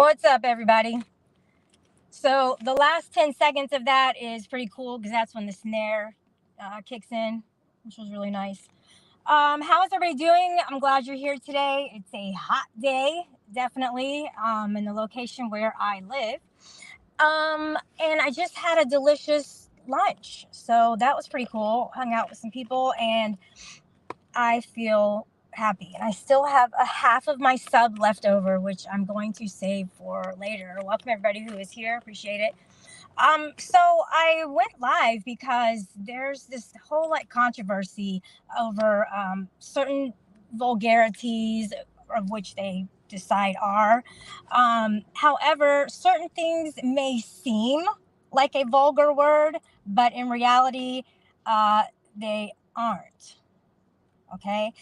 What's up, everybody? So the last 10 seconds of that is pretty cool because that's when the snare kicks in, which was really nice. How is everybody doing? I'm glad you're here today. It's a hot day, definitely, in the location where I live. And I just had a delicious lunch. So that was pretty cool. Hung out with some people and I feel happy. And I still have a half of my sub left over, which I'm going to save for later. Welcome everybody who is here. Appreciate it. So I went live because there's this whole controversy over certain vulgarities of which they decide are. However, certain things may seem like a vulgar word, but in reality, they aren't. Okay.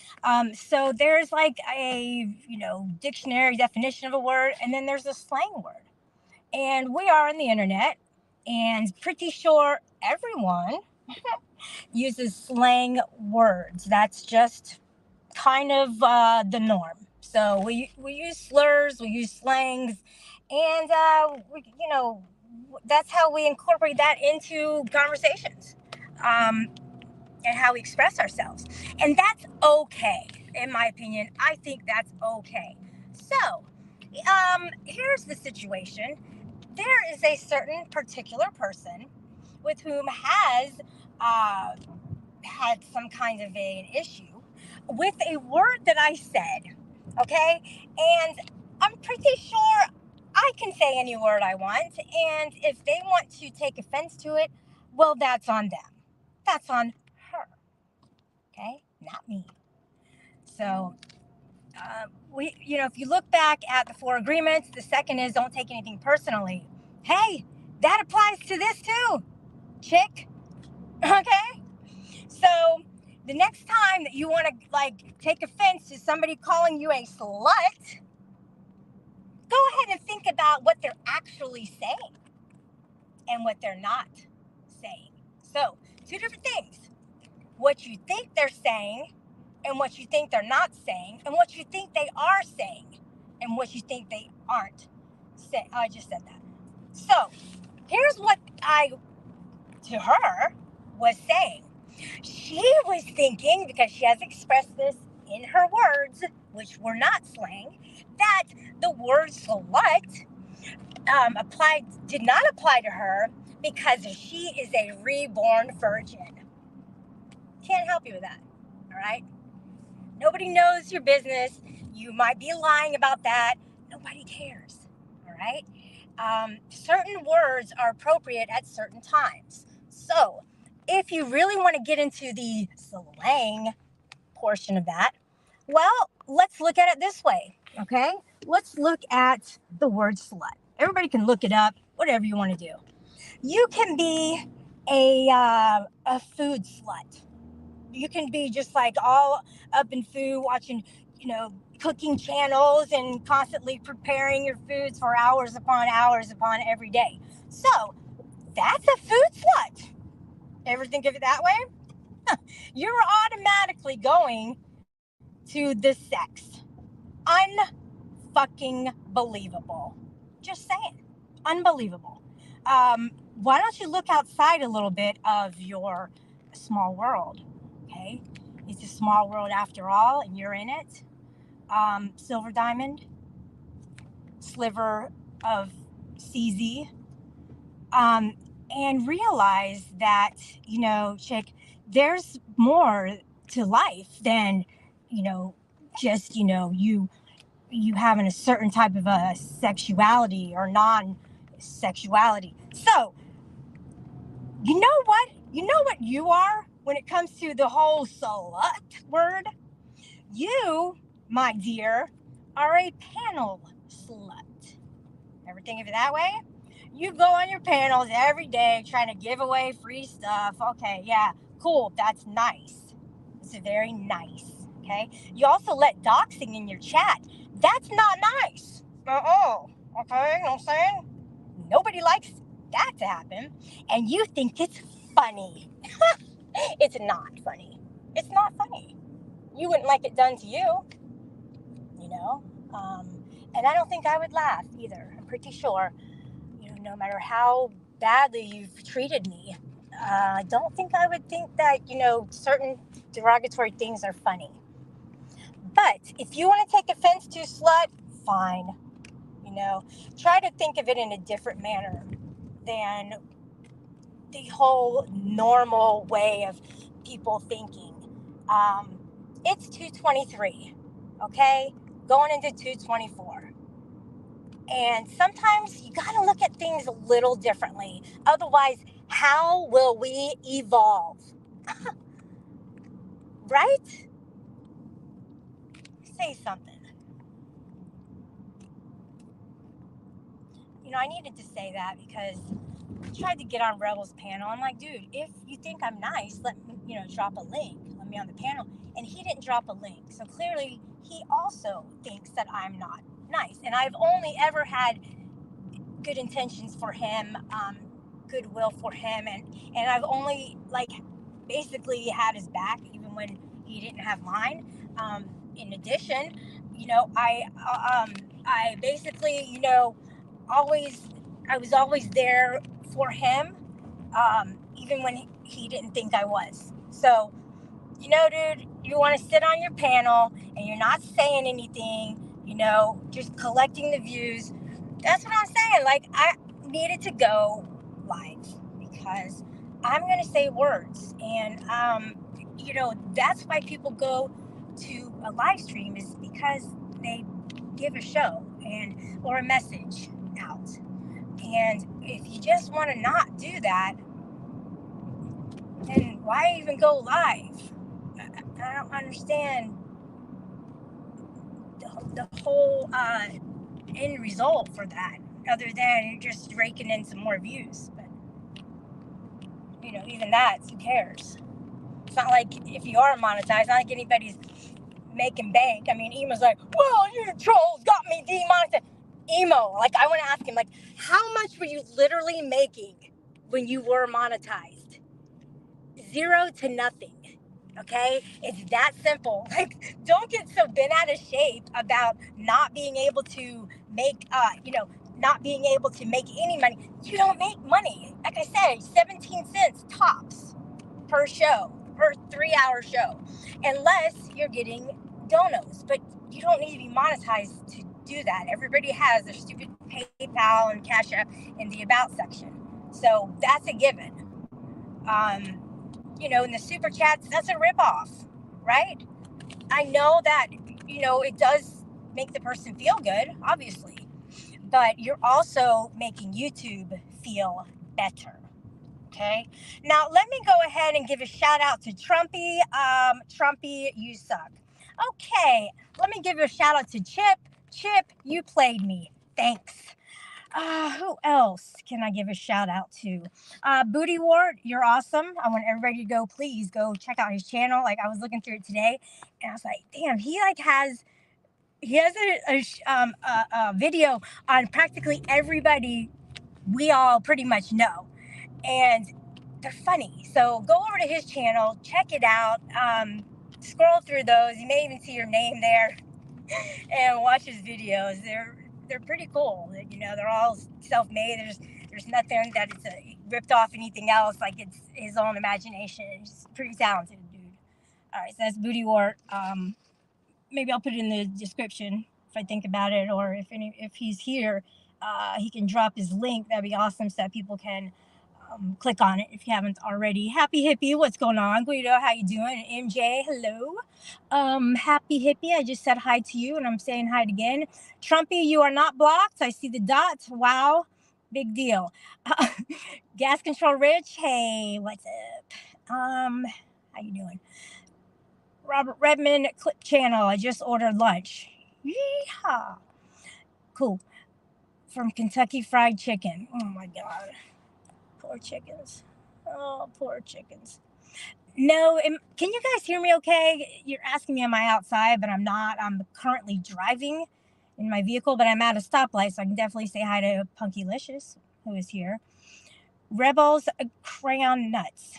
So there's a dictionary definition of a word, and then there's a slang word. And we are on the internet, and pretty sure everyone uses slang words. That's just kind of the norm. So we use slurs, we use slangs, and that's how we incorporate that into conversations. And how we express ourselves. And that's okay, in my opinion. I think that's okay. So, here's the situation. There is a certain particular person with whom has had some kind of an issue with a word that I said, okay? And I'm pretty sure I can say any word I want, and if they want to take offense to it, well, that's on them. That's on her. Okay, not me. So, if you look back at the 4 agreements, the second is don't take anything personally. Hey, that applies to this too, chick. Okay, so the next time that you want to take offense to somebody calling you a slut, go ahead and think about what they're actually saying and what they're not saying. So, 2 different things. What you think they're saying and what you think they're not saying, and what you think they are saying, and what you think they aren't saying. I just said that. So, here's what to her, was saying. She was thinking, because she has expressed this in her words, which were not slang, that the word slut did not apply to her because she is a reborn virgin. Can't help you with that, all right? Nobody knows your business. You might be lying about that. Nobody cares, all right? Certain words are appropriate at certain times. So if you really want to get into the slang portion of that, well, let's look at it this way, okay? Let's look at the word slut. Everybody can look it up, whatever you want to do. You can be a food slut. You can be just all up in food, watching, cooking channels and constantly preparing your foods for hours upon every day. So that's a food slut. Ever think of it that way? You're automatically going to the sex. Unfucking believable. Just saying. Unbelievable. Why don't you look outside a little bit of your small world? Okay, it's a small world after all, and you're in it. Silver diamond, sliver of CZ, and realize that chick, there's more to life than just you having a certain type of a sexuality or non-sexuality. So you know what you are when it comes to the whole slut word? You, my dear, are a panel slut. Ever think of it that way? You go on your panels every day trying to give away free stuff. Okay, yeah, cool. That's nice. It's very nice. Okay. You also let doxing in your chat. That's not nice. Okay, you know what I'm saying? Nobody likes that to happen. And you think it's funny. It's not funny. It's not funny. You wouldn't like it done to you. And I don't think I would laugh either. I'm pretty sure, no matter how badly you've treated me, I don't think I would think that, certain derogatory things are funny. But if you want to take offense to slut, fine. Try to think of it in a different manner than the whole normal way of people thinking. It's 223, okay? Going into 224. And sometimes you got to look at things a little differently. Otherwise, how will we evolve? Right? Say something. I needed to say that because I tried to get on Rebel's panel. I'm like, dude, if you think I'm nice, let me, drop a link. Let me on the panel. And he didn't drop a link. So clearly, he also thinks that I'm not nice. And I've only ever had good intentions for him, goodwill for him, and I've only basically had his back even when he didn't have mine. In addition, I basically I was always there for him, even when he didn't think I was. So dude, you want to sit on your panel and you're not saying anything, just collecting the views. That's what I'm saying. I needed to go live because I'm going to say words. And, that's why people go to a live stream, is because they give a show or a message out. And if you just want to not do that, then why even go live? I don't understand the whole end result for that, other than just raking in some more views. But even that, who cares? It's not like if you are monetized, it's not like anybody's making bank. I mean, Emo's like, well, you trolls got me demonetized. Emo, I want to ask him, how much were you literally making when you were monetized? 0 to nothing. Okay, it's that simple. Don't get so bent out of shape about not being able to make not being able to make any money. You don't make money. Like I said, 17 cents tops per show, per 3-hour show, unless you're getting donos. But you don't need to be monetized to do that. Everybody has their stupid PayPal and Cash App in the About section, so that's a given. In the super chats, that's a ripoff, right? I know that, it does make the person feel good, obviously, but you're also making YouTube feel better. Okay. Now, let me go ahead and give a shout out to Trumpy. Trumpy, you suck. Okay. Let me give a shout out to Chip. Chip, you played me. Thanks. Who else can I give a shout out to? BootyWart, you're awesome. I want everybody to please go check out his channel. I was looking through it today, and I was like, damn, he has a video on practically everybody we all pretty much know, and they're funny. So go over to his channel, check it out. Scroll through those. You may even see your name there, and watch his videos. They're pretty cool. They're all self-made. There's nothing that it's ripped off anything else. It's his own imagination. He's pretty talented, dude. All right, so that's BootyWart. Maybe I'll put it in the description if I think about it, or if he's here, he can drop his link. That'd be awesome, so that people can click on it if you haven't already. Happy Hippie, what's going on? Guido, how you doing? MJ, hello. Happy Hippie, I just said hi to you, and I'm saying hi again. Trumpy, you are not blocked. I see the dots. Wow, big deal. Gas Control Rich, hey, what's up? How you doing? Robert Redmond Clip Channel, I just ordered lunch. Yeehaw. Cool. From Kentucky Fried Chicken. Oh my God. Poor chickens. Oh, poor chickens. No, can you guys hear me okay? You're asking me, am I outside? But I'm not. I'm currently driving in my vehicle, but I'm at a stoplight, so I can definitely say hi to Punkylicious, who is here. Rebels Crayon Nuts.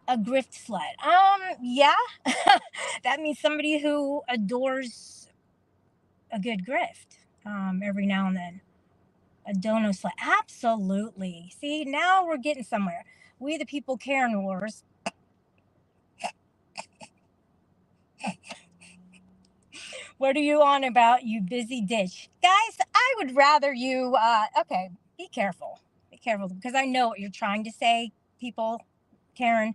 A grift slut. Yeah. That means somebody who adores a good grift every now and then. A dono slap. Absolutely. See, now we're getting somewhere. We the people Karen wars. What are you on about, you busy ditch? Guys, I would rather you, okay, be careful. Be careful because I know what you're trying to say, people. Karen,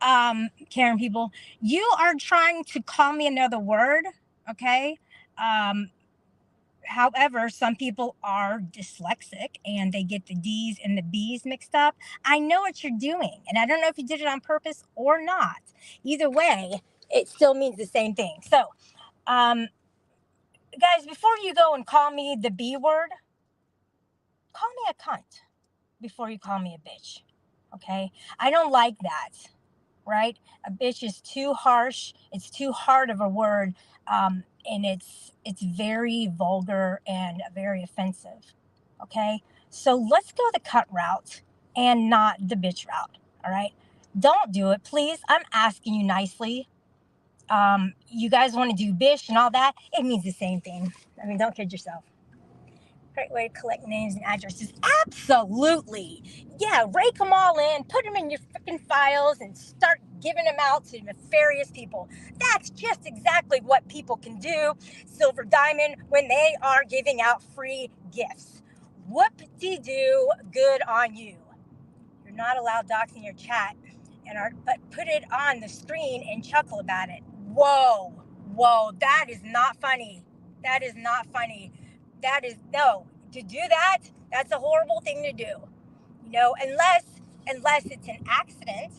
Karen people. You are trying to call me another word, okay? Um, However, some people are dyslexic and they get the D's and the B's mixed up. I know what you're doing, and I don't know if you did it on purpose or not. Either way, it still means the same thing. So, um, guys, before you go and call me the B word, call me a cunt before you call me a bitch. Okay? I don't like that, right? A bitch is too harsh. It's too hard of a word, and it's very vulgar and very offensive. Okay, so let's go the cut route and not the bitch route. All right, don't do it, please. I'm asking you nicely. You guys want to do bish and all that? It means the same thing. I mean, don't kid yourself. Great way to collect names and addresses. Absolutely. Yeah, rake them all in, put them in your freaking files, and start giving them out to nefarious people. That's just exactly what people can do, Silver Diamond, when they are giving out free gifts. Whoop-de-doo, good on you. You're not allowed doxing your chat, but put it on the screen and chuckle about it. Whoa, whoa, that is not funny. That is not funny. That is no. To do that, that's a horrible thing to do. You know, unless it's an accident,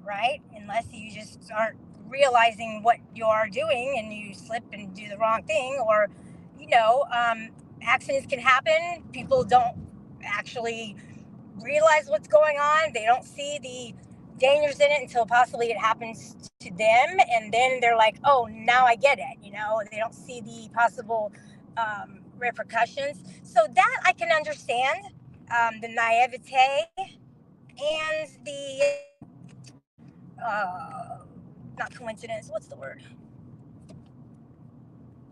right? Unless you just aren't realizing what you are doing and you slip and do the wrong thing, or accidents can happen. People don't actually realize what's going on. They don't see the dangers in it until possibly it happens to them, and then they're like, "Oh, now I get it." They don't see the possible repercussions. So that I can understand, the naivete and the not coincidence. What's the word?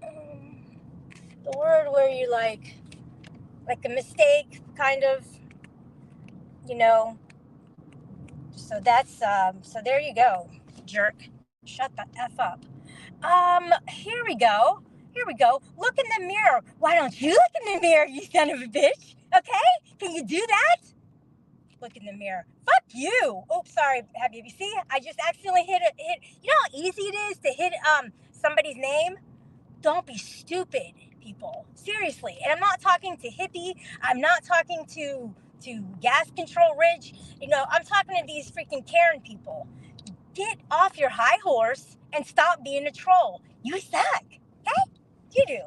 The word where you like a mistake, kind of. You know. So that's so there you go, jerk. Shut the F up. Here we go. Here we go. Look in the mirror. Why don't you look in the mirror, you son of a bitch? Okay? Can you do that? Look in the mirror. Fuck you. Oops, sorry, Habibi. See, I just accidentally hit. You know how easy it is to hit somebody's name? Don't be stupid, people. Seriously. And I'm not talking to hippie. I'm not talking to gas control rich. I'm talking to these freaking Karen people. Get off your high horse and stop being a troll. You suck. Okay? You do.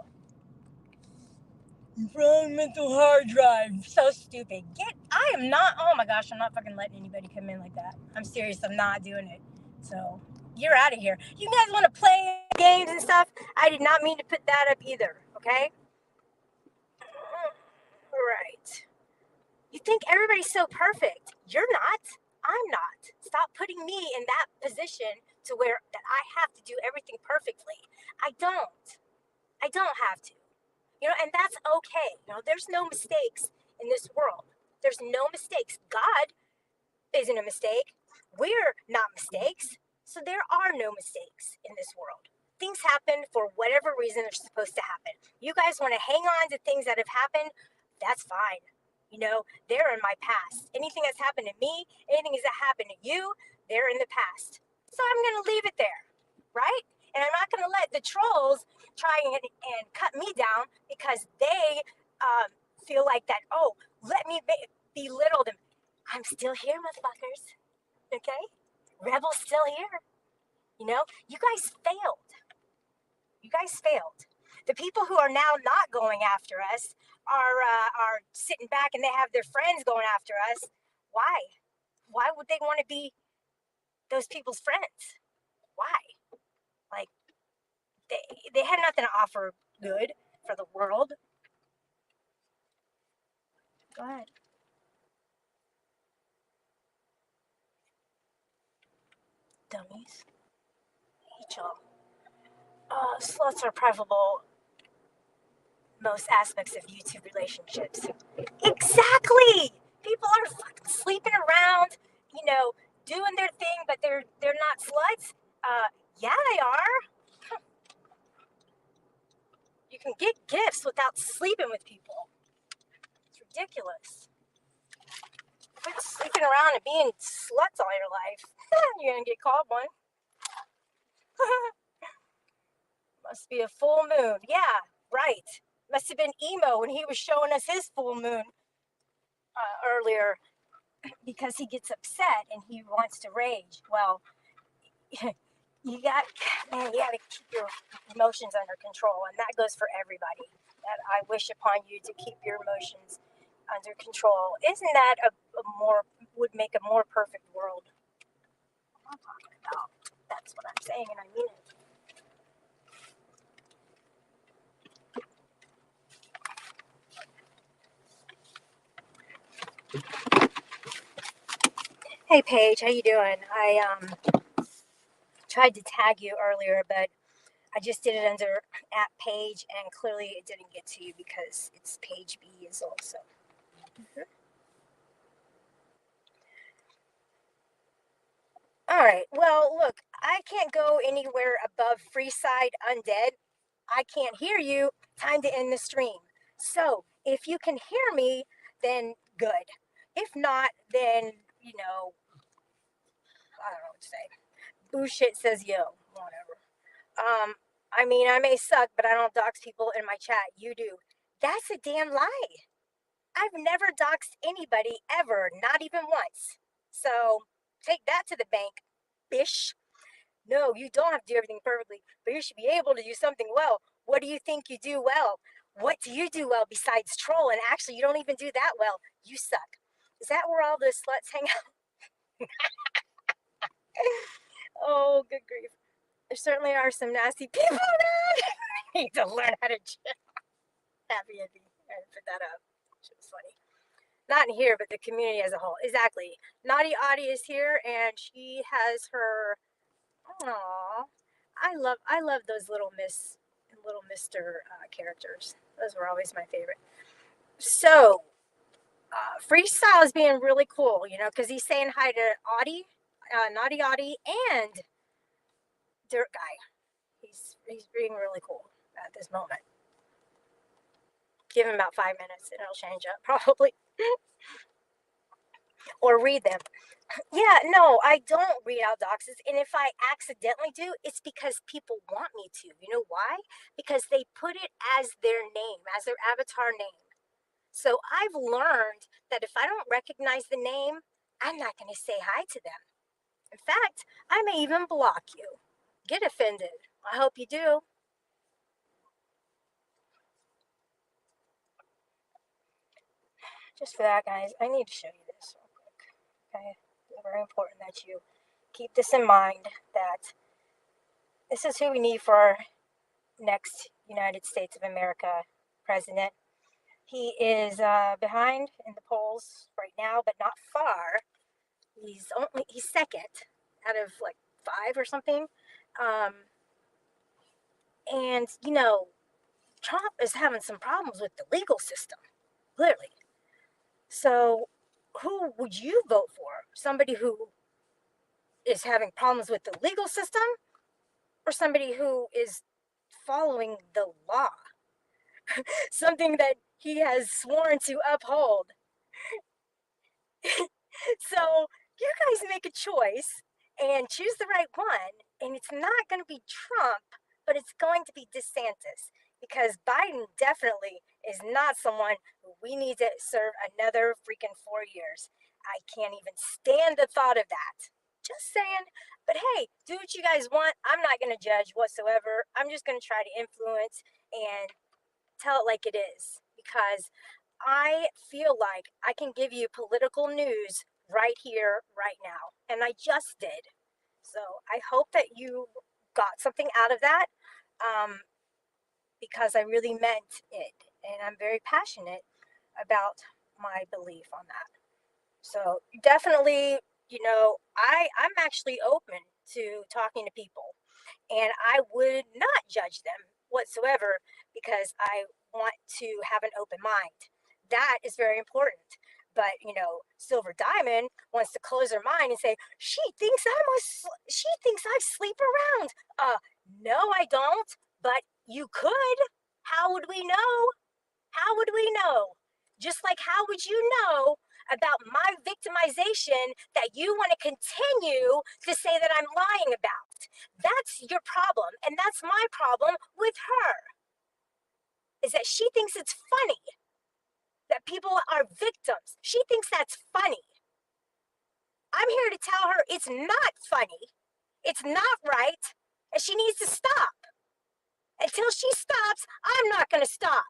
Wrong mental hard drive. So stupid. I am not, oh my gosh, I'm not fucking letting anybody come in like that. I'm serious. I'm not doing it. So, you're out of here. You guys want to play games and stuff? I did not mean to put that up either. Okay? Right. You think everybody's so perfect. You're not. I'm not. Stop putting me in that position to where that I have to do everything perfectly. I don't. I don't have to. And that's okay. There's no mistakes in this world. There's no mistakes. God isn't a mistake. We're not mistakes. So there are no mistakes in this world. Things happen for whatever reason they're supposed to happen. You guys want to hang on to things that have happened? That's fine. They're in my past. Anything that's happened to me, anything that happened to you, they're in the past. So I'm going to leave it there, right? And I'm not going to let the trolls try and cut me down because they feel like that, oh, let me belittle them. I'm still here, motherfuckers. Okay? Rebel's still here. You guys failed. You guys failed. The people who are now not going after us are sitting back and they have their friends going after us. Why? Why would they want to be those people's friends? Why? Like they had nothing to offer good for the world. Go ahead. Dummies. Hate y'all. Sluts are preferable most aspects of YouTube relationships. Exactly. People are fucking sleeping around, you know, doing their thing, but they're not sluts. Yeah, they are. You can get gifts without sleeping with people. It's ridiculous. Quit sleeping around and being sluts all your life. You're gonna get called one. Must be a full moon. Yeah, right. Must have been emo when he was showing us his full moon earlier because he gets upset and he wants to rage. Well, you got, man, you got to keep your emotions under control, and that goes for everybody. That I wish upon you to keep your emotions under control. Isn't that a more would make a more perfect world? I'm talking about. That's what I'm saying, and I mean it. Hey Paige, how you doing? I tried to tag you earlier, but I just did it under @Page, and clearly it didn't get to you because it's Page B is also. Mm-hmm. All right. Well, look, I can't go anywhere above Freeside Undead. I can't hear you. Time to end the stream. So if you can hear me, then good. If not, then I don't know what to say. Bullshit says yo, whatever. I mean, I may suck, but I don't dox people in my chat. You do. That's a damn lie. I've never doxed anybody ever, not even once. So take that to the bank, bish. No, you don't have to do everything perfectly, but you should be able to do something well. What do you think you do well? What do you do well besides troll? And actually, you don't even do that well. You suck. Is that where all the sluts hang out? Oh, good grief. There certainly are some nasty people around. I need to learn how to happy ending. I put that up. Which was funny. Not in here, but the community as a whole. Exactly. Naughty Audie is here, and she has her. Aww, I love those little Mister characters. Those were always my favorite. So freestyle is being really cool, because he's saying hi to Audie, Naughty Audie, and Dirt Guy. He's being really cool at this moment. Give him about 5 minutes, and it'll change up probably, or read them. Yeah, no, I don't read out doxes. And if I accidentally do, it's because people want me to. You know why? Because they put it as their name, as their avatar name. So I've learned that if I don't recognize the name, I'm not going to say hi to them. In fact, I may even block you. Get offended. I hope you do. Just for that, guys, I need to show you this real quick. Okay? It's very important that you keep this in mind that this is who we need for our next United States of America president. He is behind in the polls right now, but not far. He's second out of like 5 or something. Um, and Trump is having some problems with the legal system, clearly. So, who would you vote for? Somebody who is having problems with the legal system, or somebody who is following the law? Something that he has sworn to uphold. So you guys make a choice and choose the right one. And it's not going to be Trump, but it's going to be DeSantis, because Biden definitely is not someone who we need to serve another freaking 4 years. I can't even stand the thought of that. Just saying. But hey, do what you guys want. I'm not going to judge whatsoever. I'm just going to try to influence and tell it like it is, because I feel like I can give you political news right here, right now. And I just did. So I hope that you got something out of that, um, because I really meant it. And I'm very passionate about my belief on that. So definitely, I'm actually open to talking to people, and I would not judge them whatsoever, because I want to have an open mind. That is very important. But Silver Diamond wants to close her mind and say she thinks I sleep around. No, I don't. But you could. How would we know? How would we know? Just like how would you know about my victimization that you want to continue to say that I'm lying about? That's your problem, and that's my problem with her. Is that she thinks it's funny that people are victims. She thinks that's funny. I'm here to tell her it's not funny. It's not right, and she needs to stop. Until she stops, I'm not going to stop.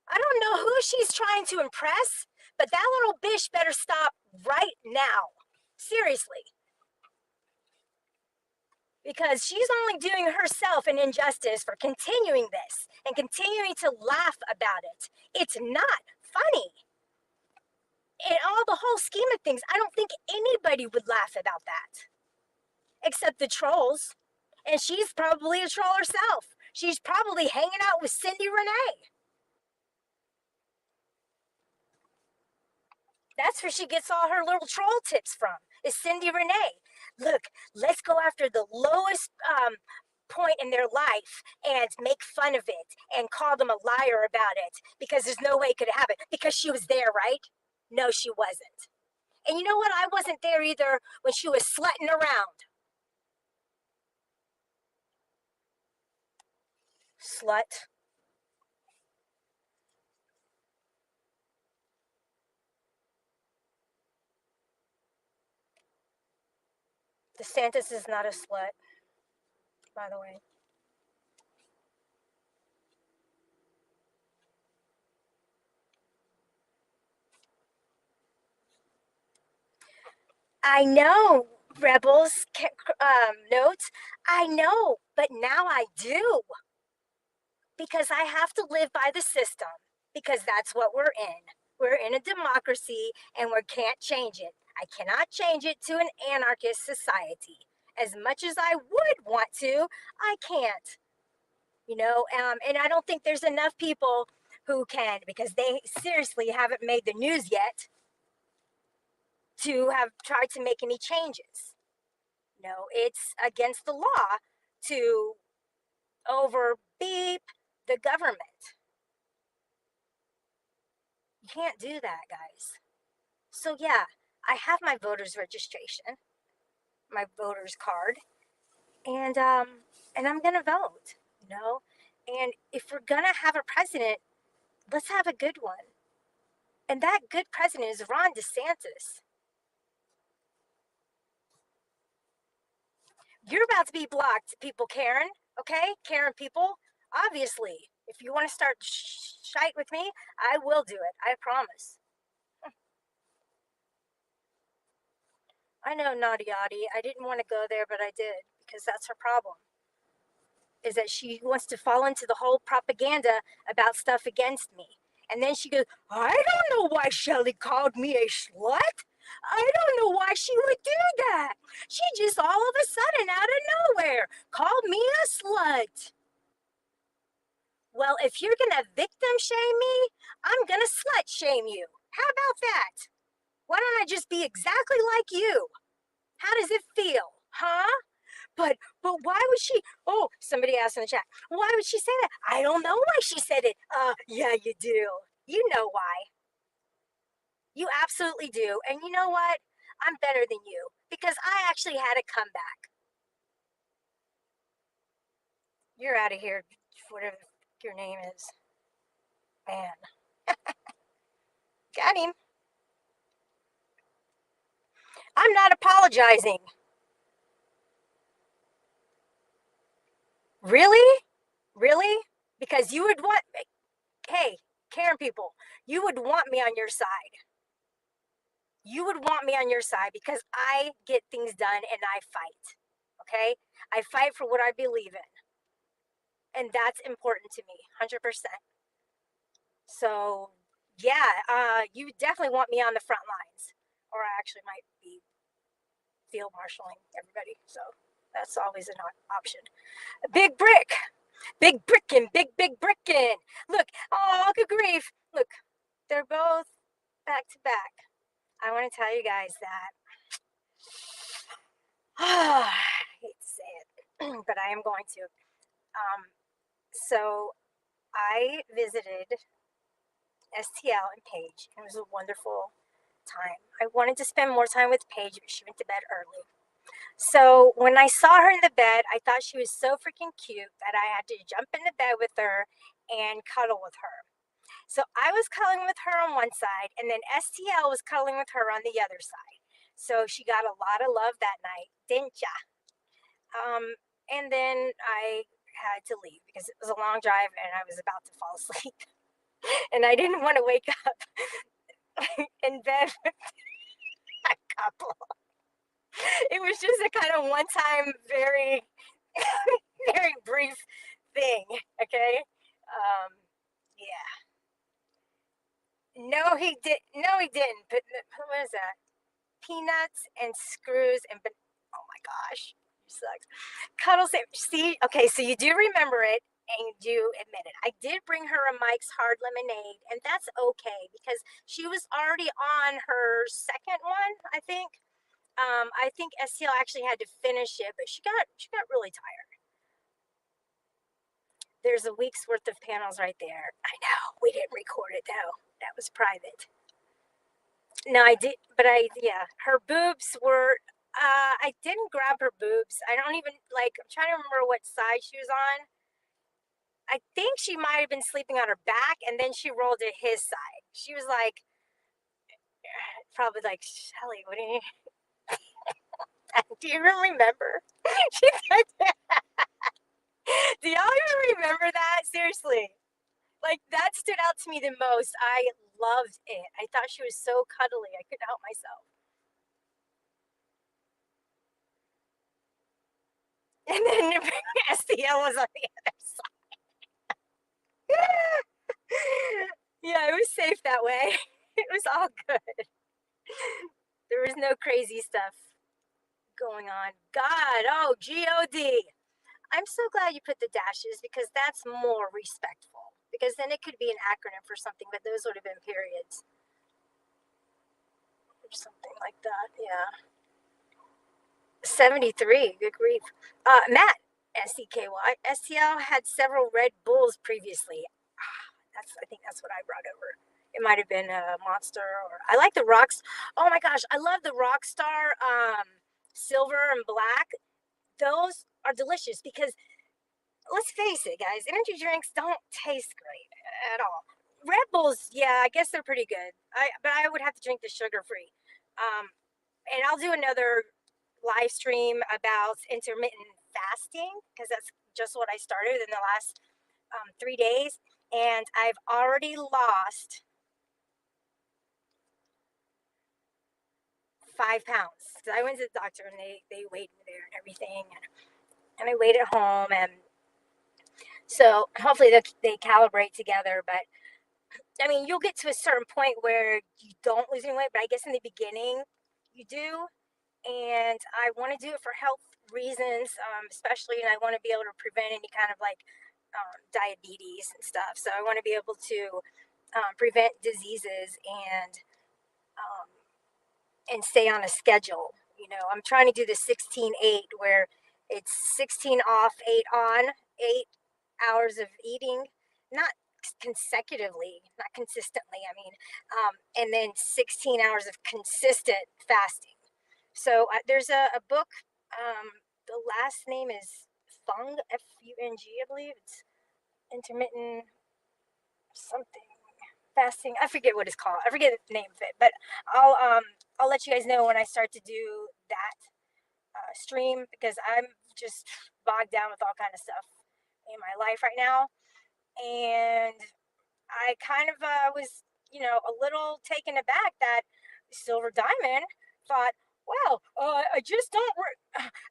I don't know who she's trying to impress, but that little bitch better stop right now. Seriously. Because she's only doing herself an injustice for continuing this and continuing to laugh about it. It's not funny. In all the whole scheme of things, I don't think anybody would laugh about that. Except the trolls. And she's probably a troll herself. She's probably hanging out with Cindy Renee. That's where she gets all her little troll tips from, is Cindy Renee. Look, let's go after the lowest point in their life and make fun of it and call them a liar about it because there's no way it could happen because she was there, right? No, she wasn't. And you know what? I wasn't there either when she was slutting around. Slut. DeSantis is not a slut, by the way. I know, Rebels notes. I know, but now I do. Because I have to live by the system, because that's what we're in. We're in a democracy and we can't change it. I cannot change it to an anarchist society. As much as I would want to, I can't. And I don't think there's enough people who can, because they seriously haven't made the news yet to have tried to make any changes. It's against the law to over beep the government. You can't do that, guys. So yeah, I have my voter's registration, my voter's card, and I'm gonna vote. And if we're gonna have a president, let's have a good one. And that good president is Ron DeSantis. You're about to be blocked, people, Karen. Okay, Karen people. Obviously, if you want to start shite with me, I will do it. I promise. I know, naughty Audie. I didn't want to go there, but I did because that's her problem. Is that she wants to fall into the whole propaganda about stuff against me. And then she goes, I don't know why Shelly called me a slut. I don't know why she would do that. She just all of a sudden out of nowhere called me a slut. Well, if you're going to victim shame me, I'm going to slut shame you. How about that? Why don't I just be exactly like you? How does it feel? Huh? But why would she? Oh, somebody asked in the chat. Why would she say that? I don't know why she said it. Yeah, you do. You know why. You absolutely do. And you know what? I'm better than you because I actually had a comeback. You're out of here, whatever your name is. Man. Got him. I'm not apologizing. Really? Really? Because you would want, hey, Karen people, you would want me on your side. You would want me on your side because I get things done and I fight. Okay? I fight for what I believe in. And that's important to me, 100%. So, yeah, you definitely want me on the front lines. Or I actually might be field marshaling everybody. So, That's always an option. Big brick. Big brickin', big brickin'. Look, oh, good grief. Look, they're both back to back. I want to tell you guys that. I hate to say it, but I am going to. So I visited STL and Paige. It was a wonderful time. I wanted to spend more time with Paige, but she went to bed early. So when I saw her in the bed, I thought she was so freaking cute that I had to jump in the bed with her and cuddle with her. So I was cuddling with her on one side, and then STL was cuddling with her on the other side. So she got a lot of love that night, didn't ya? And then I had to leave because it was a long drive and I was about to fall asleep. And I didn't want to wake up in bed with a couple. It was just a kind of one time, very, very brief thing. Okay. Yeah. No, he did. No, he didn't. But what is that? Peanuts and screws and oh my gosh, you sucks. Cuddle sandwich. See, okay, so you do remember it and you do admit it. I did bring her a Mike's Hard Lemonade, and that's okay because she was already on her second one, I think. I think STL actually had to finish it, but she got really tired. There's a week's worth of panels right there. I know we didn't record it though. That was private. No, I did, but yeah, her boobs were. I didn't grab her boobs. I don't even like. I'm trying to remember what side she was on. I think she might have been sleeping on her back, and then she rolled to his side. She was like, probably like, Shelly, what do you? Do you even remember? She said that. Do y'all even remember that? Seriously, like that stood out to me the most. I loved it. I thought she was so cuddly. I couldn't help myself. And then STL was on the other side. Yeah, it was safe that way. It was all good. There was no crazy stuff going on. God, oh, God. I'm so glad you put the dashes because that's more respectful. Because then it could be an acronym for something, but those would have been periods or something like that. Yeah. 73, good grief. Matt, SCKY. STL had several Red Bulls previously. I think that's what I brought over. It might have been a Monster, or I like the Rocks. Oh my gosh, I love the Rockstar silver and black. Those are delicious because let's face it, guys, energy drinks don't taste great at all. Red Bulls, yeah, I guess they're pretty good. But I would have to drink the sugar free. And I'll do another live stream about intermittent fasting because that's just what I started in the last 3 days, and I've already lost 5 pounds. So I went to the doctor and they weighed me there and everything, and I weighed at home, and so hopefully they calibrate together. But I mean, you'll get to a certain point where you don't lose any weight, but I guess in the beginning you do. And I want to do it for health reasons, especially, and I want to be able to prevent any kind of like diabetes and stuff. So I want to be able to prevent diseases and stay on a schedule. I'm trying to do the 16-8 where it's 16 off, 8 on, 8 hours of eating, not consecutively, not consistently. I mean, and then 16 hours of consistent fasting. So there's a book. The last name is Fung, Fung, I believe. It's intermittent something fasting. I forget what it's called. I forget the name of it, but I'll let you guys know when I start to do that stream because I'm just bogged down with all kind of stuff in my life right now, and I kind of was a little taken aback that Silver Diamond thought, well, I just don't.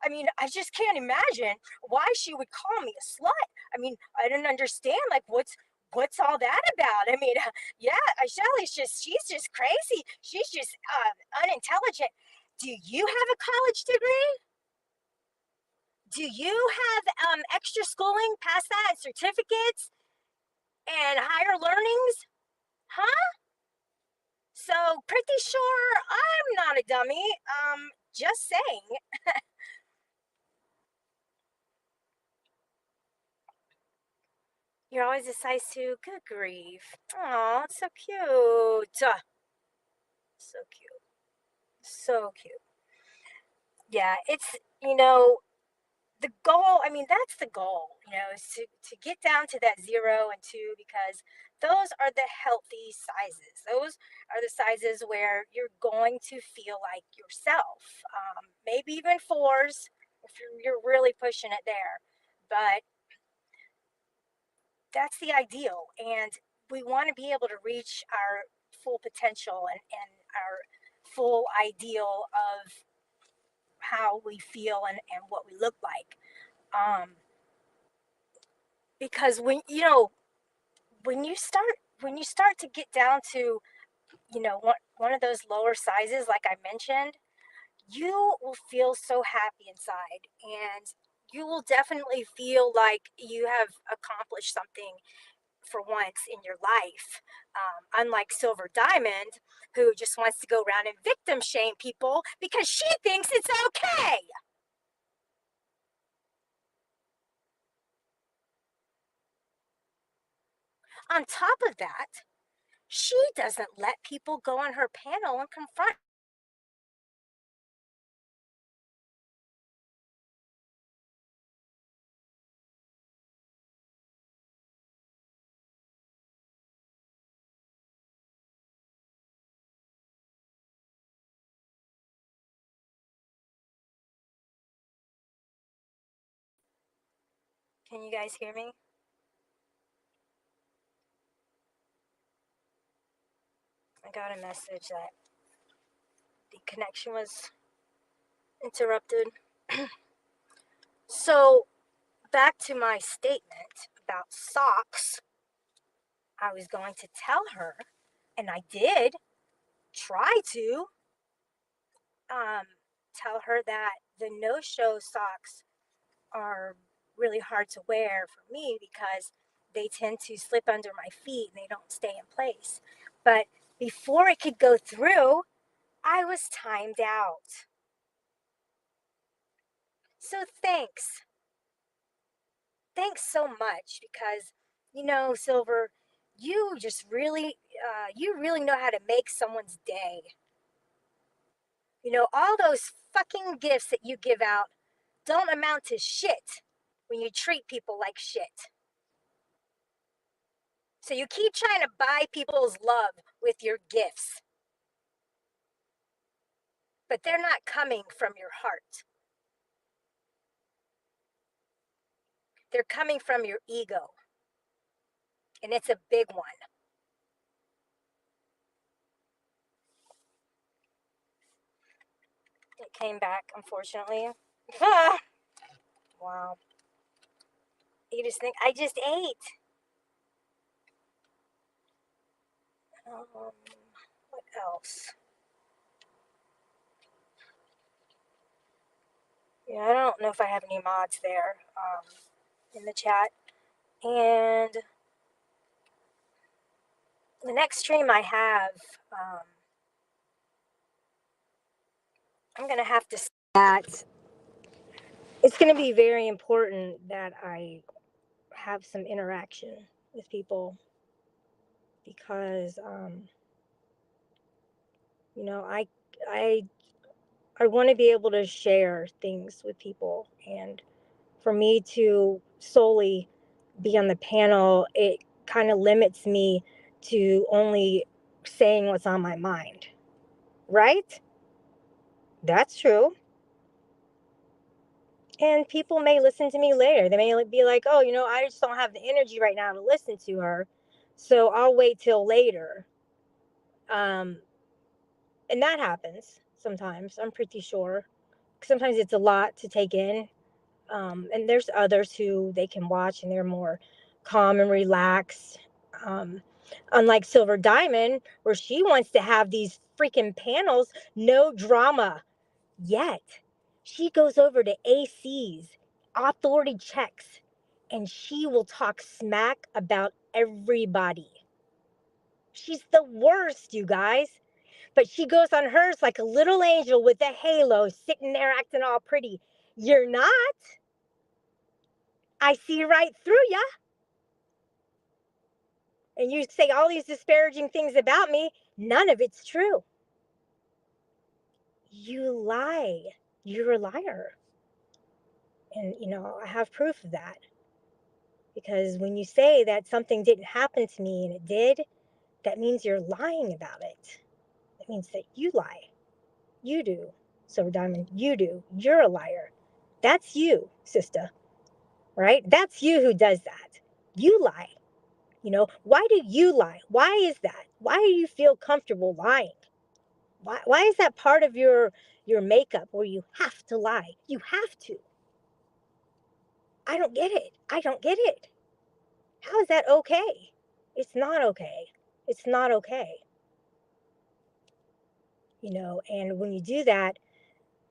I mean, I just can't imagine why she would call me a slut. I mean, I don't understand. Like, what's all that about? I mean, yeah, Shelly's she's just crazy. She's just unintelligent. Do you have a college degree? Do you have extra schooling past that, certificates and higher learnings? Huh? So pretty sure I'm not a dummy. Just saying. You're always a size 2. Good grief. Oh, it's so cute. So cute. So cute. Yeah, it's, the goal, I mean, that's the goal, is to get down to that 0 and 2, because those are the healthy sizes. Those are the sizes where you're going to feel like yourself. Maybe even 4s if you're really pushing it there. But that's the ideal. And we want to be able to reach our full potential and our full ideal of how we feel and what we look like. Um, because when you start to get down to one of those lower sizes like I mentioned, you will feel so happy inside, and you will definitely feel like you have accomplished something for once in your life. Unlike Silver Diamond, who just wants to go around and victim shame people because she thinks it's okay. On top of that, she doesn't let people go on her panel and confront. Can you guys hear me? I got a message that the connection was interrupted. So, back to my statement about socks, I was going to tell her, and I did try to um, tell her that the no show socks are really hard to wear for me because they tend to slip under my feet and they don't stay in place. But before it could go through, I was timed out. So thanks. Thanks so much because, Silver, you really know how to make someone's day. All those fucking gifts that you give out don't amount to shit when you treat people like shit. So you keep trying to buy people's love with your gifts, but they're not coming from your heart. They're coming from your ego, and it's a big one. It came back, unfortunately. Wow. You just think, I just ate. What else? Yeah, I don't know if I have any mods there in the chat. And the next stream I have, um, I'm going to have to say that it's going to be very important that I have some interaction with people because, you know, I, I want to be able to share things with people, and for me to solely be on the panel, it kind of limits me to only saying what's on my mind, right? That's true. And people may listen to me later. They may be like, oh, I just don't have the energy right now to listen to her. So I'll wait till later. Um, and that happens sometimes, I'm pretty sure. Sometimes it's a lot to take in. And there's others who they can watch and they're more calm and relaxed. Um, Unlike Silver Diamond, where she wants to have these freaking panels, no drama. Yet she goes over to AC's authority checks, and she will talk smack about everybody. She's the worst, you guys. But she goes on hers like a little angel with a halo, sitting there acting all pretty. You're not. I see right through ya. And you say all these disparaging things about me. None of it's true. You lie. You're a liar. And, I have proof of that. Because when you say that something didn't happen to me and it did, that means you're lying about it. That means that you lie. You do. Silver Diamond, you do. You're a liar. That's you, sister. Right? That's you who does that. You lie. Why do you lie? Why is that? Why do you feel comfortable lying? Why is that part of your makeup where you have to lie? You have to. I don't get it. I don't get it. How is that okay? It's not okay. It's not okay. And when you do that,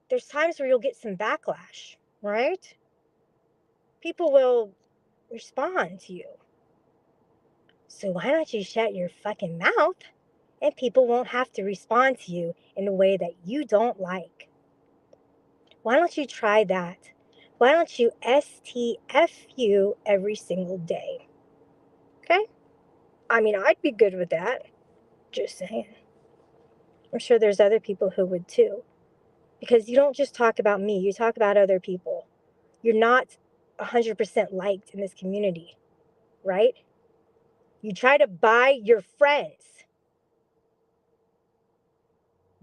there's times where you'll get some backlash, right? People will respond to you. So why don't you shut your fucking mouth and people won't have to respond to you in a way that you don't like? Why don't you try that? Why don't you STFU every single day? Okay? I mean, I'd be good with that. Just saying. I'm sure there's other people who would too. Because you don't just talk about me, you talk about other people. You're not 100% liked in this community, right? You try to buy your friends.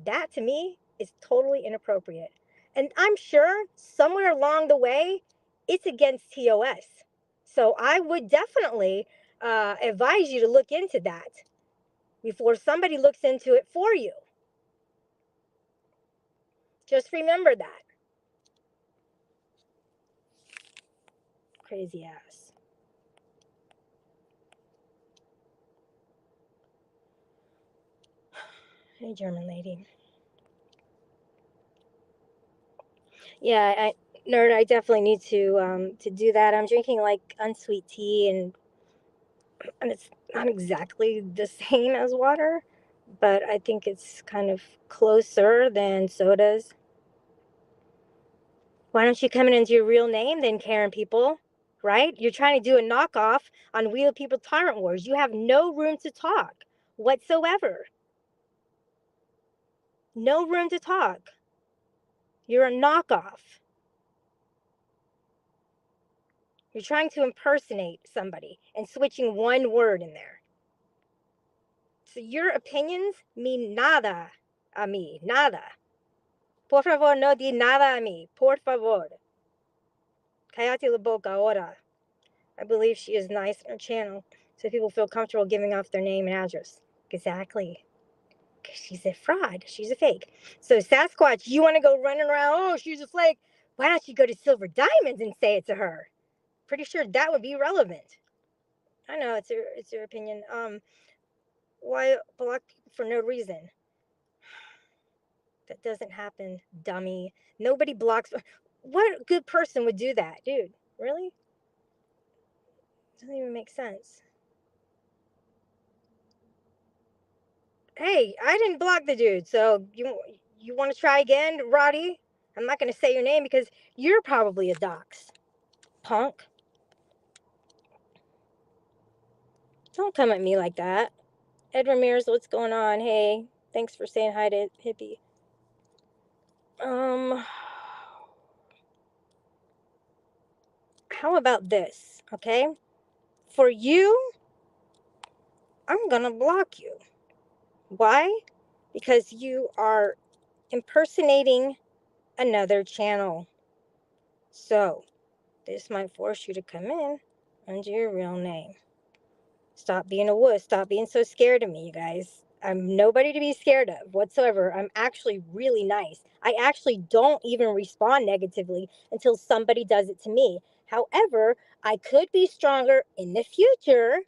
That to me is totally inappropriate. And I'm sure somewhere along the way, it's against TOS. So I would definitely advise you to look into that before somebody looks into it for you. Just remember that. Crazy ass. Hey, German lady. Yeah, nerd. I definitely need to do that. I'm drinking like unsweet tea, and it's not exactly the same as water, but I think it's kind of closer than sodas. Why don't you come in into your real name then, Karen people? Right? You're trying to do a knockoff on Wheel People Tyrant Wars. You have no room to talk whatsoever. No room to talk. You're a knockoff. You're trying to impersonate somebody and switching one word in there. So your opinions mean nada a mí. Nada. Por favor, no di nada a mí. Por favor. Cállate la boca ahora. I believe she is nice on her channel, so people feel comfortable giving off their name and address. Exactly. Because she's a fraud. She's a fake. So Sasquatch, you want to go running around, oh, she's a flake. Why don't you go to Silver Diamonds and say it to her? Pretty sure that would be relevant. I know, it's your opinion. Why block people for no reason? That doesn't happen, dummy. Nobody blocks. What good person would do that, dude? Really? Doesn't even make sense. Hey, I didn't block the dude, so you want to try again, Roddy? I'm not going to say your name because you're probably a dox, punk. Don't come at me like that. Ed Ramirez, what's going on? Hey, thanks for saying hi to Hippie. How about this, okay? For you, I'm gonna block you. Why? Because you are impersonating another channel. So, this might force you to come in under your real name. Stop being a wuss. Stop being so scared of me, you guys. I'm nobody to be scared of whatsoever. I'm actually really nice. I actually don't even respond negatively until somebody does it to me. However, I could be stronger in the future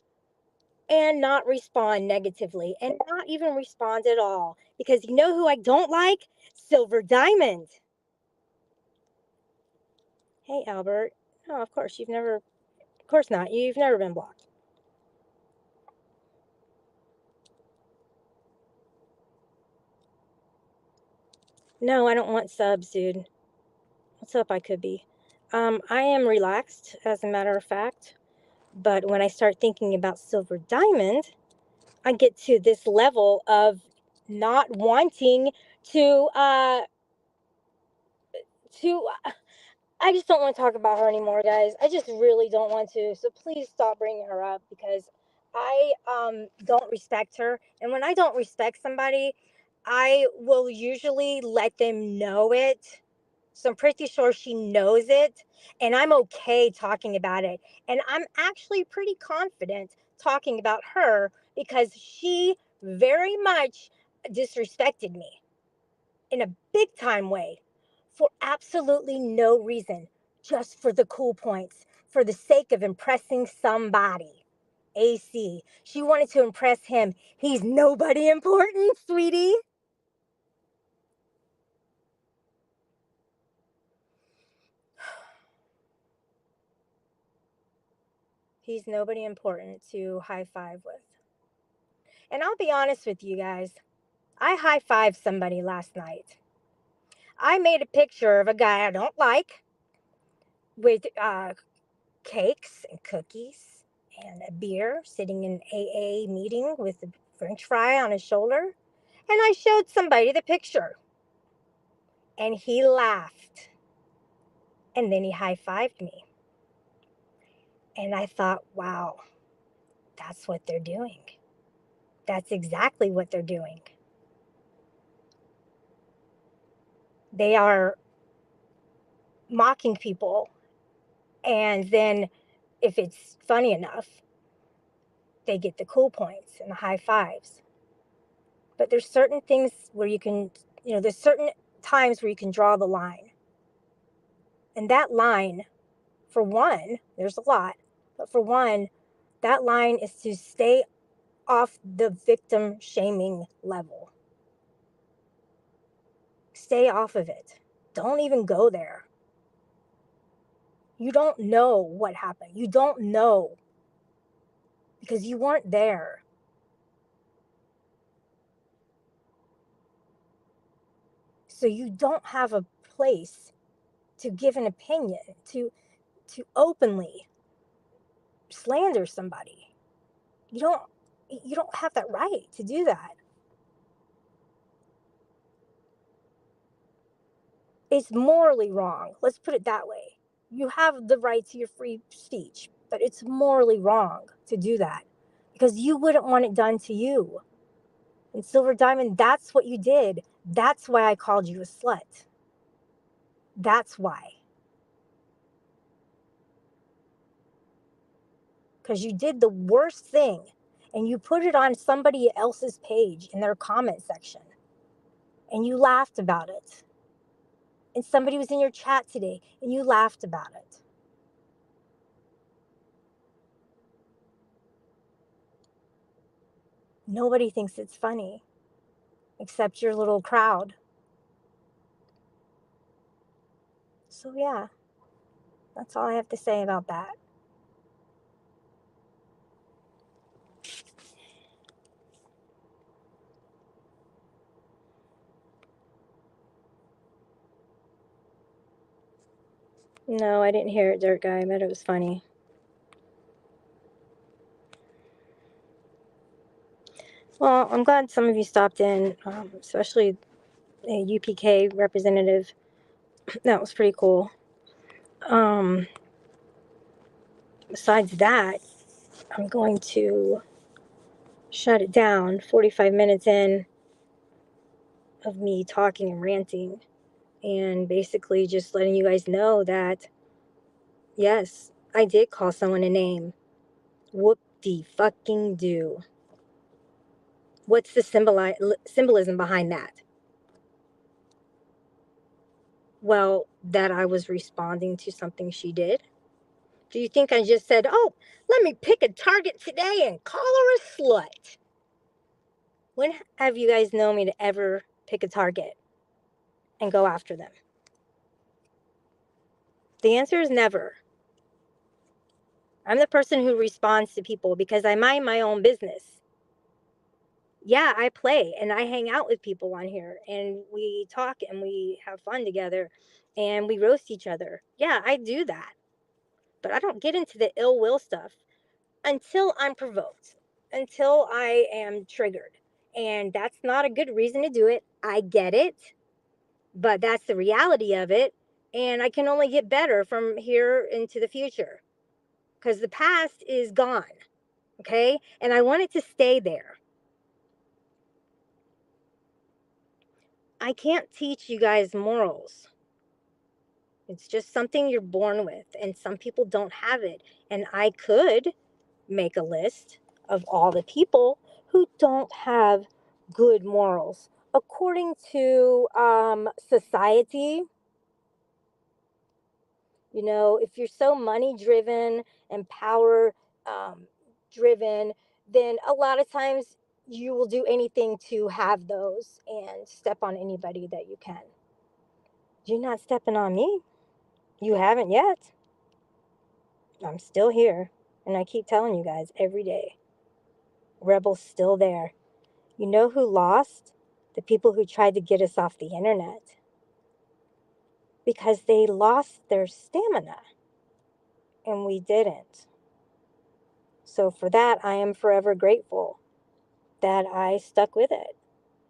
and not respond negatively and not even respond at all. Because you know who I don't like? Silver Diamond. Hey, Albert. No, of course, of course not. You've never been blocked. No, I don't want subs, dude. What's up? I could be. I am relaxed, as a matter of fact. But when I start thinking about Silver Diamond, I get to this level of not wanting to, to, I just don't want to talk about her anymore, guys. I just really don't want to. So please stop bringing her up because I don't respect her. And when I don't respect somebody, I will usually let them know it. So I'm pretty sure she knows it. And I'm okay talking about it. And I'm actually pretty confident talking about her because she very much disrespected me in a big time way for absolutely no reason, just for the cool points, for the sake of impressing somebody. AC. She wanted to impress him. He's nobody important, sweetie. He's nobody important to high five with. And I'll be honest with you guys, I high fived somebody last night. I made a picture of a guy I don't like with cakes and cookies and a beer sitting in an AA meeting with a french fry on his shoulder. And I showed somebody the picture. And he laughed. And then he high fived me. And I thought, wow, that's what they're doing. That's exactly what they're doing. They are mocking people. And then, if it's funny enough, they get the cool points and the high fives. But there's certain things where you can, there's certain times where you can draw the line. And that line, for one, there's a lot, but for one, that line is to stay off the victim shaming level. Stay off of it. Don't even go there. You don't know what happened. You don't know because you weren't there. So you don't have a place to give an opinion, to openly slander somebody. You don't have that right to do that. It's morally wrong. Let's put it that way. You have the right to your free speech, but it's morally wrong to do that because you wouldn't want it done to you. And Silver Diamond, that's what you did. That's why I called you a slut. That's why. Because you did the worst thing and you put it on somebody else's page in their comment section and you laughed about it. And somebody was in your chat today and you laughed about it. Nobody thinks it's funny except your little crowd. So, yeah, that's all I have to say about that. No, I didn't hear it, Dirt Guy. I bet it was funny. Well, I'm glad some of you stopped in, especially a UPK representative. That was pretty cool. Besides that, I'm going to shut it down 45 minutes in of me talking and ranting and basically just letting you guys know that, yes, I did call someone a name. Whoop-de-fucking-do. What's the symbolism behind that? Well, that I was responding to something she did. Do you think I just said, oh, let me pick a target today and call her a slut? When have you guys known me to ever pick a target and go after them? The answer is never. I'm the person who responds to people because I mind my own business. Yeah, I play and I hang out with people on here and we talk and we have fun together and we roast each other. Yeah, I do that. But I don't get into the ill will stuff until I'm provoked, until I am triggered. And that's not a good reason to do it. I get it, but that's the reality of it. And I can only get better from here into the future because the past is gone. Okay. And I want it to stay there. I can't teach you guys morals. It's just something you're born with, and some people don't have it. And I could make a list of all the people who don't have good morals. According to society, you know, if you're so money driven and power driven, then a lot of times you will do anything to have those and step on anybody that you can. You're not stepping on me. You haven't yet. I'm still here. And I keep telling you guys every day, Rebel's still there. You know who lost? The people who tried to get us off the internet. Because they lost their stamina. And we didn't. So for that, I am forever grateful that I stuck with it.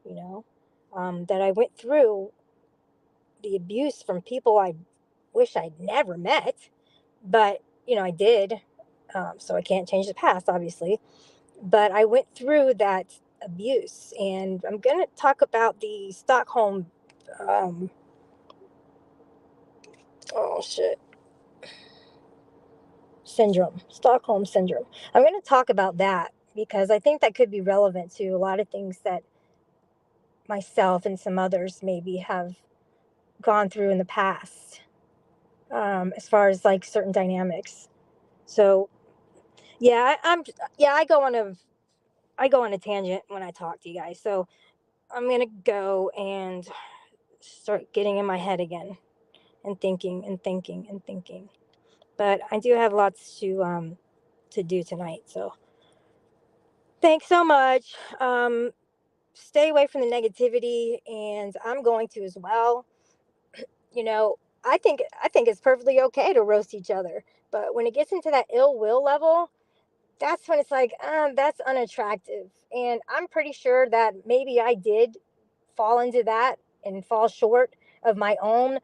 You know, that I went through the abuse from people I wish I'd never met. But, you know, I did. So I can't change the past, obviously. But I went through that abuse, and I'm going to talk about the um, oh shit, Stockholm syndrome. I'm going to talk about that because I think that could be relevant to a lot of things that myself and some others maybe have gone through in the past, as far as like certain dynamics. So yeah, yeah, I go on a tangent when I talk to you guys. So I'm gonna go and start getting in my head again and thinking and thinking and thinking. But I do have lots to do tonight. So thanks so much. Stay away from the negativity, and I'm going to as well. You know, I think it's perfectly okay to roast each other, but when it gets into that ill will level, that's when it's like, that's unattractive. And I'm pretty sure that maybe I did fall into that and fall short of my own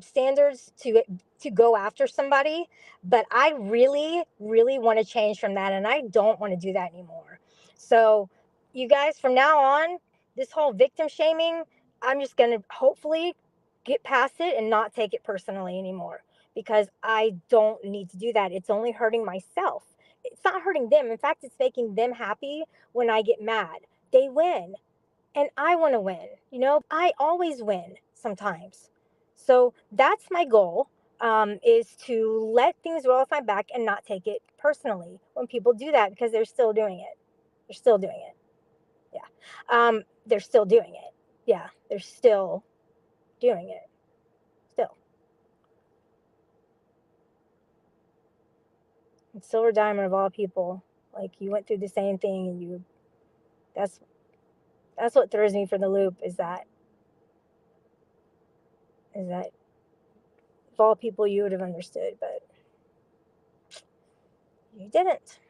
standards to go after somebody, but I really really want to change from that, and I don't want to do that anymore. So you guys, from now on, this whole victim shaming, I'm just going to hopefully get past it and not take it personally anymore, because I don't need to do that. It's only hurting myself. It's not hurting them. In fact, it's making them happy. When I get mad, they win, and I want to win. You know, I always win sometimes. So that's my goal, is to let things roll off my back and not take it personally when people do that, because they're still doing it. They're still doing it. Yeah. They're still doing it. Yeah. They're still doing it. Still. And Silver Diamond of all people, like, you went through the same thing, and that's, that's what throws me for the loop, is that of all people you would have understood, but you didn't.